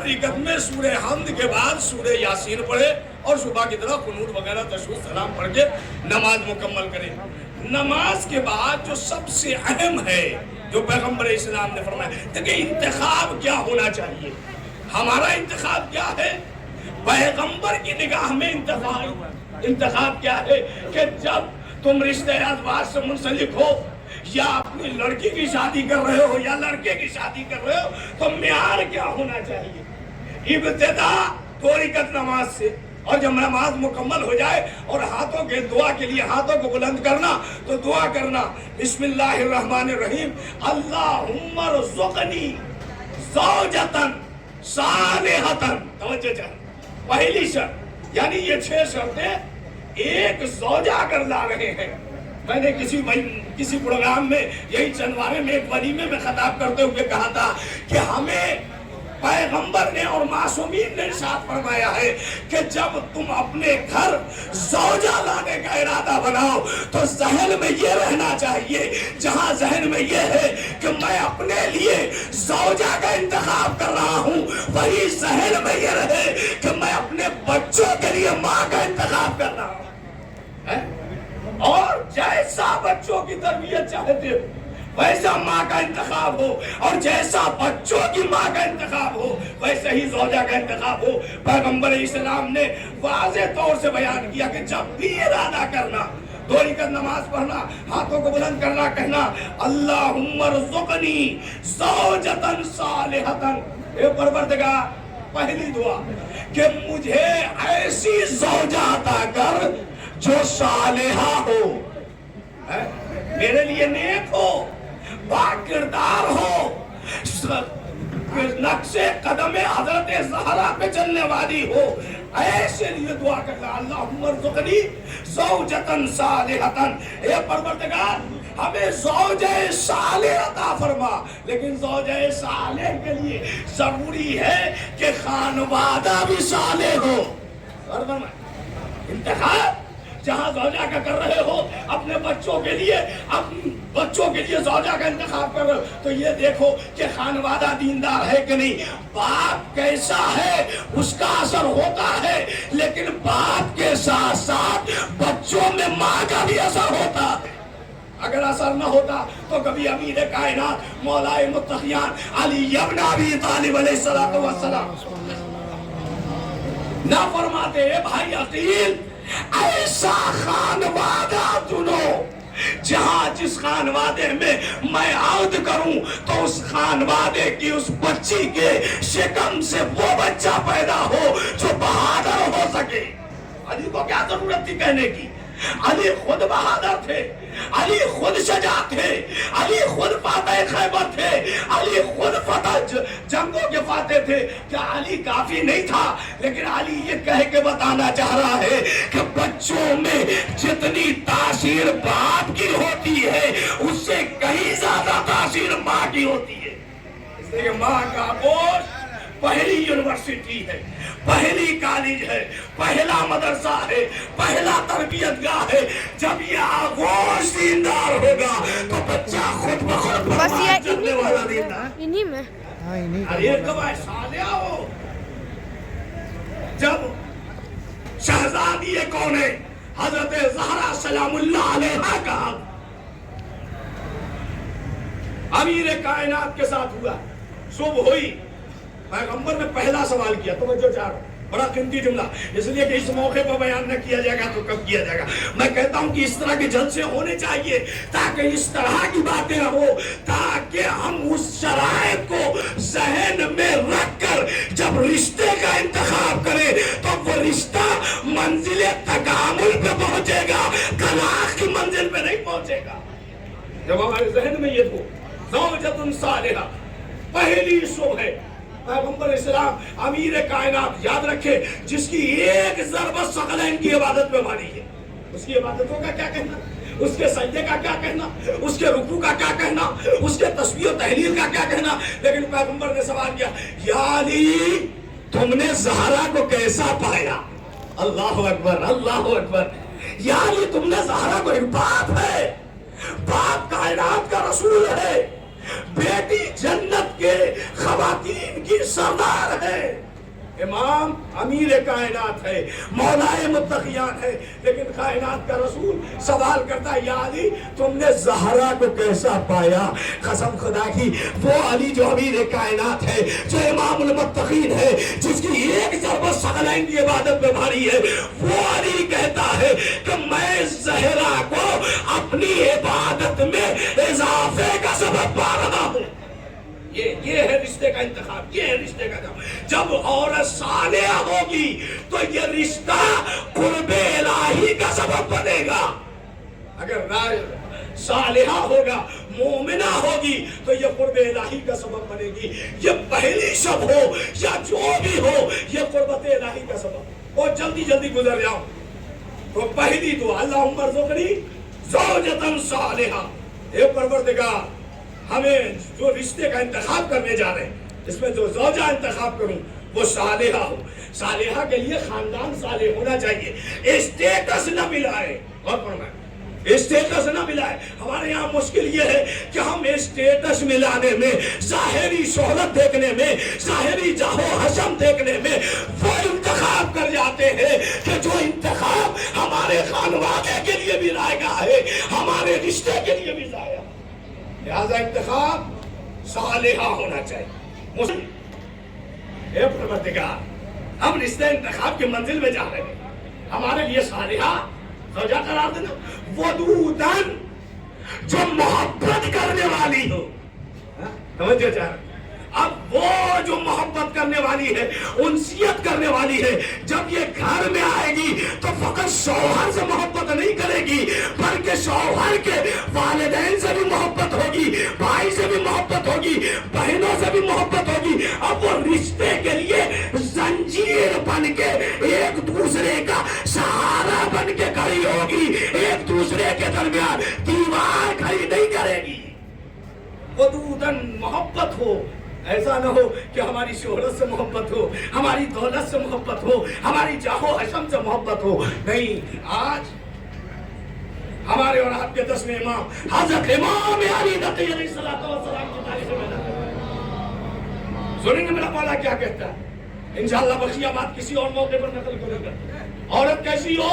ریکت میں سورہ حمد کے بعد سورہ یاسین پڑھے اور صبح کی طرح قنوت وغیرہ تشہد سلام پڑھ کے نماز مکمل کرے۔ نماز کے بعد جو سب سے اہم ہے جو پیغمبر اسلام نے فرمایا کہ انتخاب کیا ہونا چاہیے، ہمارا انتخاب کیا ہے؟ پیغمبر کی نگاہ میں انتخاب کیا ہے کہ جب تم رشتہ ازواج سے منسلک ہو یا اپنی لڑکی کی شادی کر رہے ہو یا لڑکے کی شادی کر رہے ہو تو معیار کیا ہونا چاہیے؟ ابتدا 2 رکعت نماز سے، اور جب نماز مکمل ہو جائے اور ہاتھوں کے دعا کے لیے ہاتھوں کو بلند کرنا تو دعا کرنا بسم اللہ الرحمن الرحیم اللہم ارزقنی زوجتن صالحتن۔ توجہ چاہیے، پہلی شرط یعنی یہ 6 شرطیں ایک زوجہ کر لا رہے ہیں۔ میں نے کسی پروگرام میں یہی چندوارے میں ایک ولیمے میں خطاب کرتے ہوئے کہا تھا کہ ہمیں پیغمبر نے اور معصومین نے ارشاد فرمایا ہے کہ جب تم اپنے گھر زوجہ لانے کا ارادہ بناؤ تو ذہن میں یہ رہنا چاہیے، جہاں ذہن میں یہ ہے کہ میں اپنے لیے زوجہ کا انتخاب کر رہا ہوں، وہی ذہن میں یہ رہے کہ میں اپنے بچوں کے لیے ماں کا انتخاب کر رہا ہوں۔ اور جیسا بچوں کی تربیت چاہتے ہو ویسا ماں کا انتخاب ہو، اور جیسا بچوں کی ماں کا انتخاب ہو ویسے ہی زوجہ کا انتخاب ہو۔ پیغمبر اسلام نے واضح طور سے بیان کیا کہ جب بھی ارادہ کرنا، 2 رکعت نماز پڑھنا، ہاتھوں کو بلند کرنا، کہنا اللہم ارزقنی زوجتن صالحتن۔ اے پروردگار، پہلی دعا کہ مجھے ایسی زوجہ عطا کر جو صالحہ ہو، میرے لیے نیک ہو، با کردار ہو، نقش قدم حضرت زہرا پہ چلنے والی ہو، ایسے لیے دعا کرنا اللہم ارزقنی زوجتن صالحتن۔ اے پروردگار، ہمیں زوجہ صالح عطا فرما، لیکن زوجہ صالح کے لیے ضروری ہے کہ خانوادہ بھی صالح ہو۔ انتخاب جہاں زوجہ کا کر رہے ہو، اپنے بچوں کے لیے زوجہ کا انتخاب کر رہے ہو تو یہ دیکھو کہ خانوادہ دیندار ہے کہ نہیں، باپ کیسا ہے اس کا اثر ہوتا ہے، لیکن باپ کے ساتھ ساتھ بچوں میں ماں کا بھی اثر ہوتا ہے۔ اگر اثر نہ ہوتا تو کبھی امیر کائنات مولائے متقیان علی ابن ابی طالب علیہ السلام نہ فرماتے اے بھائی عقیل ایسا خانوادہ چنو جہاں جس خانوادے میں میں عہد کروں تو اس خانوادے کی اس بچی کے شکم سے وہ بچہ پیدا ہو جو بہادر ہو سکے۔ علی کو کیا ضرورت تھی کہنے کی؟ علی خود بہادر تھے، علی خود شجاع تھے، علی خود فاتح خیبر تھے، علی خود فتح جنگوں کے فاتح تھے۔ کیا علی کافی نہیں تھا؟ لیکن علی یہ کہہ کے بتانا چاہ رہا ہے کہ بچوں میں جتنی تاثیر باپ کی ہوتی ہے اس سے کہیں زیادہ تاثیر ماں کی ہوتی ہے۔ اس لیے ماں کا گوشت پہلی یونیورسٹی ہے، پہلی کالج ہے، پہلا مدرسہ ہے، پہلا تربیت گاہ ہے۔ جب یہ آغوش دیندار ہوگا تو بچہ خود بخود پرواز کرنے والا دیندار۔ انہی میں ارے کب صالحہ ہو، جب شہزادی کون ہے حضرت زہرا سلام اللہ علیہا کا امیر کائنات کے ساتھ ہوا، صبح ہوئی، پیغمبر نے پہلا سوال کیا، توجہ چاہو، بڑا قیمتی جملہ، اس لیے کہ اس موقع پر بیان نہ کیا جائے گا تو کب کیا جائے گا۔ میں کہتا ہوں کہ اس طرح کے جلسے ہونے چاہیے تاکہ اس طرح کی باتیں ہو، تاکہ ہم اس شرائط کو ذہن میں رکھ کر جب رشتے کا انتخاب کریں تو وہ رشتہ منزل تکامل پہ پہنچے گا، طلاق کی منزل پہ نہیں پہنچے گا۔ جب ہمارے ذہن میں یہ ہو زوجۃ صالحہ پہلی شو ہے، پیغمبر اسلام امیر کائنات یاد رکھے جس کی ایک ضربت ثقلین کی عبادت میں مانی ہے، اس کی عبادتوں کا کیا کہنا، اس کے سجدے کا کیا کہنا، اس کے رکوع کا کیا کہنا، اس کے تسبیح و تحلیل کا کیا کہنا۔ لیکن پیغمبر نے سوال کیا یا علی تم نے زہرا کو کیسا پایا؟ اللہ اکبر، اللہ اکبر۔ یا علی تم نے زہرا کو، ایک باپ ہے، باپ کائنات کا رسول ہے، بیٹی جنت کے خواتین کی سردار ہے، امام امیر کائنات ہے، مولائے متقیان ہے، لیکن کائنات کا رسول سوال کرتا ہے یا علی تم نے زہرا کو کیسا پایا؟ قسم خدا کی وہ علی جو امیر کائنات ہے، جو امام المتقین ہے، جس کی ایک ضربت ثقلین کی عبادت میں بھاری ہے، وہ علی کہتا ہے کہ میں زہرا کو اپنی عبادت میں اضافے کا سبب پا رہا ہوں۔ یہ ہے رشتے کا انتخاب، یہ ہے رشتے کا انتخاب۔ جب عورت صالحہ ہوگی تو یہ رشتہ قرب الہی کا سبب بنے گا، اگر صالحہ ہوگا، مومنہ ہوگی تو یہ قرب الہی کا سبب بنے گی۔ یہ پہلی شب ہو یا جو بھی ہو، یہ قربت الہی کا سبب۔ اور جلدی جلدی گزر جاؤں تو پہلی دعا اللہم ارزقنی زوجۃ صالحہ، اے پروردگار ہمیں جو رشتے کا انتخاب کرنے جا رہے ہیں اس میں جو زوجہ انتخاب کروں وہ صالحہ ہو۔ صالحہ کے لیے خاندان صالح ہونا چاہیے، اسٹیٹس نہ ملائے، اور فرمائے اسٹیٹس نہ ملائے۔ ہمارے یہاں مشکل یہ ہے کہ ہم اسٹیٹس ملانے میں، ظاہری شہرت دیکھنے میں، ظاہری جاہ و حشم دیکھنے میں وہ انتخاب کر جاتے ہیں کہ جو انتخاب ہمارے خانوادے کے لیے بھی رائے گاہ ہے، ہمارے رشتے کے لیے بھی ضائع۔ لہذا انتخاب صالحہ ہونا چاہیے۔ اے پروردگار ہم رشتے انتخاب کی منزل میں جا رہے ہیں، ہمارے لیے صالحہ زوجہ قرار دینا، ودودن جو محبت کرنے والی ہو۔ توجہ چاہ رہے اب وہ جو محبت کرنے والی ہے، انسیت کرنے والی ہے، جب یہ گھر میں آئے گی تو فقط شوہر سے محبت نہیں کرے گی بلکہ شوہر کے والدین سے بھی محبت ہوگی، بھائی سے بھی محبت ہوگی، بہنوں سے بھی محبت ہوگی۔ اب وہ رشتے کے لیے زنجیر بن کے ایک دوسرے کا سہارا بن کے کھڑی ہوگی، ایک دوسرے کے درمیان دیوار کھڑی نہیں کرے گی۔ ودودن محبت ہو، ایسا نہ ہو کہ ہماری شہرت سے محبت ہو، ہماری دولت سے محبت ہو، ہماری جاہ و حشم سے محبت ہو۔ نہیں، آج ہمارے اور آپ کے 10ویں امام حضرت امام علی علیہ السلام کی تاریخ میں سنیں گے میرا مولا کیا کہتا ہے۔ انشاءاللہ بقیہ بات کسی اور موقع پر نقل کرے گا۔ عورت کیسی ہو؟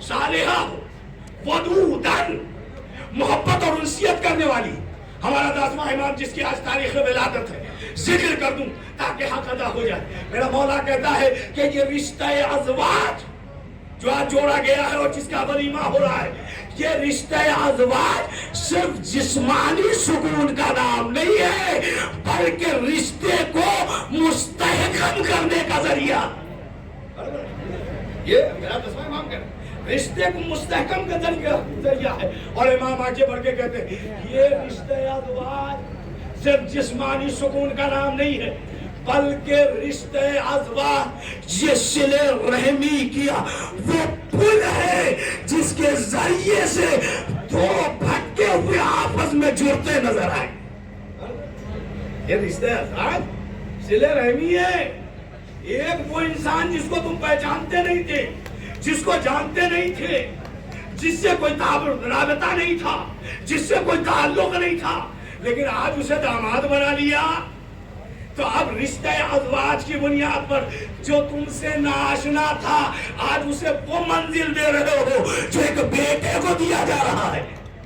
صالحہ ہو، ودودن محبت اور انسیت کرنے والی۔ ہمارا 10واں امام جس کی آج تاریخ ولادت ہے، ذکر کر دوں تاکہ حق ادا ہو جائے۔ میرا مولا کہتا ہے کہ یہ رشتہ ازواج جو آج جوڑا گیا ہے اور جس کا ولیمہ ہو رہا ہے، یہ رشتہ ازواج صرف جسمانی سکون کا نام نہیں ہے بلکہ رشتے کو مستحکم کرنے کا ذریعہ۔ یہ میرا 10واں امام کہتا ہے رشتے کو مستحکم کا ذریعہ ہے۔ اور امام آگے بڑھ کے کہتے ہیں یہ رشتہ ازواج صرف جسمانی سکون کا نام نہیں ہے بلکہ رشتہ ازواج یہ صلہ رحمی کیا وہ پل ہے جس کے ذریعے سے دو بھٹکے ہوئے آپس میں جڑتے نظر آئے۔ یہ رشتہ ازواج صلہ رحمی ہے۔ ایک وہ انسان جس کو تم پہچانتے نہیں تھے، جس کو جانتے نہیں تھے، جس سے کوئی رابطہ نہیں تھا، جس سے کوئی تعلق نہیں تھا، لیکن آج اسے داماد بنا لیا تو اب رشتہ ازواج کی بنیاد پر جو تم سے ناآشنا تھا آج اسے وہ منزل دے رہے ہو جو ایک بیٹے کو دیا جا رہا ہے۔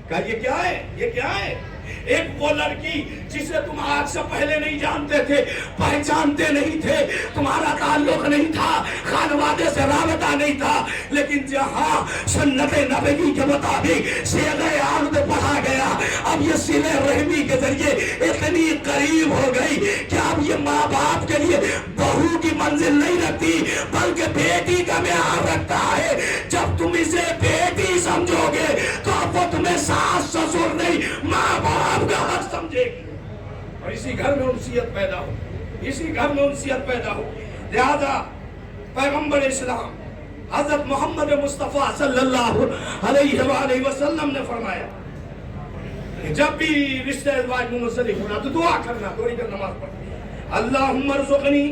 کہا یہ کیا ہے؟ یہ کیا ہے؟ ایک وہ لڑکی جسے تم آج سے پہلے نہیں جانتے تھے، پہچانتے نہیں تھے، تمہارا تعلق نہیں تھا، خانوادے سے رابطہ نہیں تھا، لیکن جہاں سنت نبوی کے مطابق صیغہ عقد پڑھا گیا اب یہ صلہ رحمی کے ذریعے اتنی قریب ہو گئی کہ اب یہ ماں باپ کے لیے بہو کی منزل نہیں رکھتی بلکہ بیٹی کا معیار رکھتا ہے۔ جب تم اسے بیٹی سمجھو گے تو اب وہ تمہیں ساس سسر نہیں ماں باپ کا حق سمجھے گی، اور اسی گھر میں انسیت پیدا ہو، اسی گھر میں انسیت پیدا ہو۔ لہذا پیغمبر اسلام حضرت محمد مصطفیٰ صلی اللہ علیہ وآلہ وسلم نے فرمایا کہ جب بھی رشتہ ازواج منسلک ہونا تو دعا کرنا، تھوڑی دیر نماز پڑھنا، اللہم ارزقنی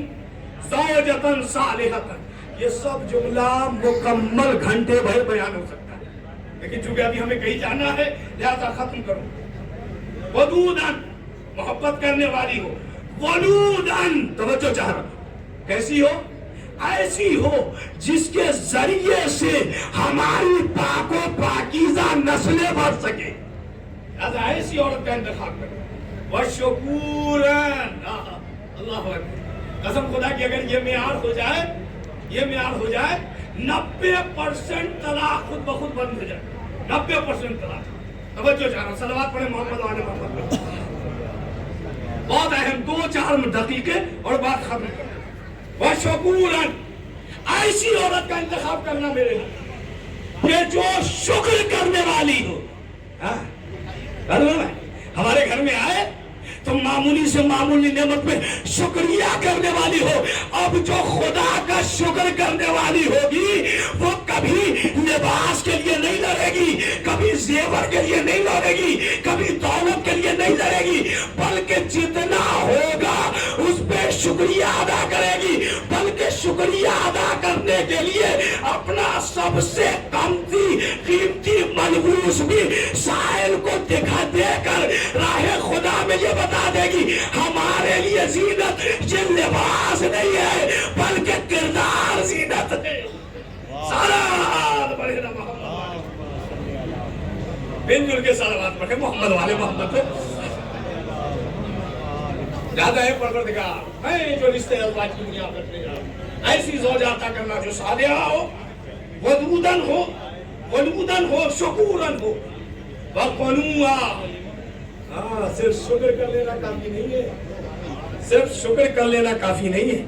زوجۃ صالحۃ۔ یہ سب جملہ مکمل گھنٹے بھر بیان ہو سکتا ہے، لیکن چونکہ ابھی ہمیں کہیں جانا ہے لہذا ختم کروں۔ ودودن محبت کرنے والی ہو، ولودن، توجہ چاہ رہا، کیسی ہو؟ ایسی ہو جس کے ذریعے سے ہماری پاک و پاکیزہ نسلیں بڑھ سکے، ایسی عورت کا انتخاب کریں۔ وَشُكُورًا، اللہ اکبر، قسم خدا کی اگر یہ معیار ہو جائے، یہ معیار ہو جائے، 90% طلاق خود بخود بند ہو جائے، 90% طلاق۔ توجہ چاہ رہا ہوں، صلوات پڑھیں محمد وعلی محمد پہ۔ بہت اہم 2-4 دقیقے اور بات ختم کر دیں۔ وَشُكُورًا، ایسی عورت کا انتخاب کرنا میرے لیے کہ جو شکر کرنے والی ہو۔ ہمارے گھر میں آئے تو معمولی سے معمولی نعمت میں شکریہ کرنے والی ہو۔ اب جو خدا کا شکر کرنے والی ہوگی وہ کبھی لباس کے لیے نہیں لڑے گی، کبھی زیور کے لیے نہیں لڑے گی، کبھی دولت کے لیے نہیں لڑے گی، بلکہ جتنا ہوگا اس پہ شکریہ ادا کرے گی، بلکہ شکریہ ادا کرنے کے لیے اپنا سب سے قیمتی ملبوس بھی سائل کو دکھا دے کر راہ خدا میں یہ بتا دے گی ہمارے لیے زینت یہ لباس نہیں ہے بلکہ کردار زینت ہے۔ صلوات پڑھے نا محمد، بن جل کے صلوات پڑھے محمد والے محمد پہ۔ زیادہ ہے پروردگار، میں جو رشتے ازواج کی دنیا کرتے جا رہا، ایسی زوجہ عطا کرنا جو صالحہ ہو، ودودن ہو، ولودن ہو، شکورن ہو، وقنوعا۔ صرف شکر کر لینا کافی نہیں ہے، صرف شکر کر لینا کافی نہیں ہے،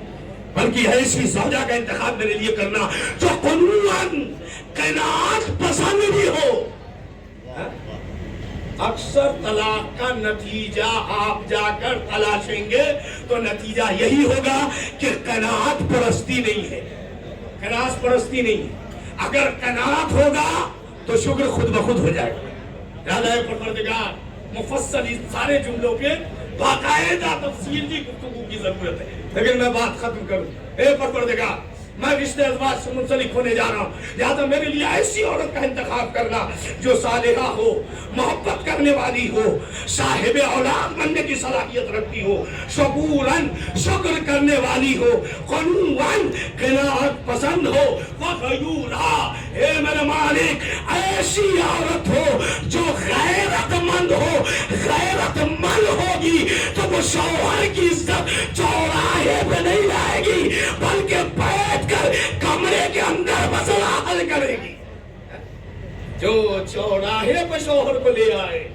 بلکہ ایسی زوجہ کا انتخاب میرے لیے کرنا جو قنوعاً، قناعت پسند بھی ہو۔ اکثر طلاق کا نتیجہ آپ جا کر تلاشیں گے تو نتیجہ یہی ہوگا کہ قناعت پرستی نہیں ہے، قناعت پرستی نہیں ہے۔ اگر قناعت ہوگا تو شکر خود بخود ہو جائے گا۔ یاد ہے پروردگار، مفصل اس سارے جملوں پہ باقاعدہ تفصیل کی گفتگو کی ضرورت ہے، لیکن میں بات ختم کروں۔ اے پروردگار، میں رشتے ازواج سے منسلک ہونے جا رہا ہوں، لہذا میرے لیے ایسی عورت کا انتخاب کرنا جو صالحہ ہو، محبت کرنے والی ہو، صاحب اولاد بننے کی صلاحیت رکھتی ہو، شکوراً، شکر کرنے والی ہو، قنوعاً، قناعت پسند ہو، وغیورا، اے میرے مالک ایسی عورت ہو جو غیرت مند ہو۔ غیرت مند ہوگی تو وہ شوہر کی عزت چوراہے پہ نہیں لائے گی بلکہ بیٹھ کر کمرے کے اندر مسئلہ حل کرے گی۔ جو چوراہے پہ شوہر کو لے آئے،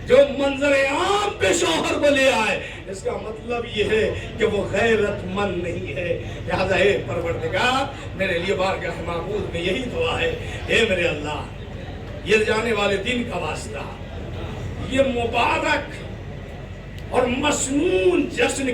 جو منظر عام پہ شوہر کو لے آئے، اس کا مطلب یہ ہے کہ وہ غیرت مند نہیں ہے۔ لہذا اے پروردگار، میرے لیے بارگاہ معبود میں یہی دعا ہے، اے میرے اللہ، یہ جانے والے دن کا واسطہ، یہ مبارک اور مسنون جشن